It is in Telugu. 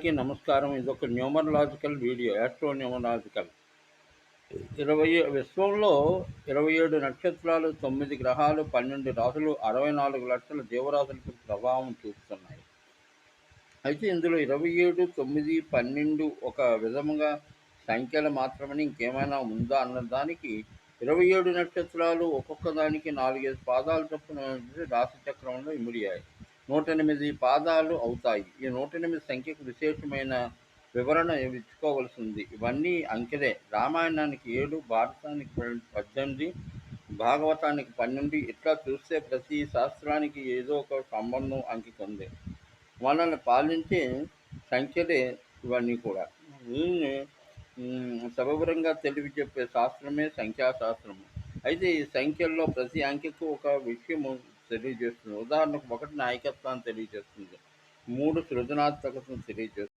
అందరికీ నమస్కారం. ఇదొక న్యూమరలాజికల్ వీడియో. న్యూమరాలజికల్ 20 విశ్వంలో 27 నక్షత్రాలు, 9 గ్రహాలు, 12 రాసులు, 64 లక్షల జీవరాశులకు ప్రభావం చూపుతున్నాయి. అయితే ఇందులో 27, 9, 12 ఒక విధముగా సంఖ్యలు మాత్రమని ఇంకేమైనా ఉందా అన్నదానికి 27 నక్షత్రాలు ఒక్కొక్క దానికి 4, 5 పాదాలు చొప్పున రాశి చక్రంలో ఇమిడియాయి. 108 పాదాలు అవుతాయి. ఈ 108 సంఖ్యకు విశేషమైన వివరణ ఇచ్చుకోవలసి ఉంది. ఇవన్నీ అంకెలే. రామాయణానికి 7, భారతానికి 18, భాగవతానికి 12. ఇట్లా చూస్తే ప్రతి శాస్త్రానికి ఏదో ఒక సంబంధం అంకెకుంది. మనల్ని పాలించే సంఖ్యలే ఇవన్నీ కూడా. దీన్ని సవివరంగా తెలియజెప్పే శాస్త్రమే సంఖ్యాశాస్త్రము. అయితే ఈ సంఖ్యల్లో ప్రతి అంకెకు ఒక విషయము తెలియజేస్తుంది. ఉదాహరణకు 1 నాయకత్వాన్ని తెలియజేస్తుంది, 3 సృజనాత్మకతను తెలియజేస్తుంది.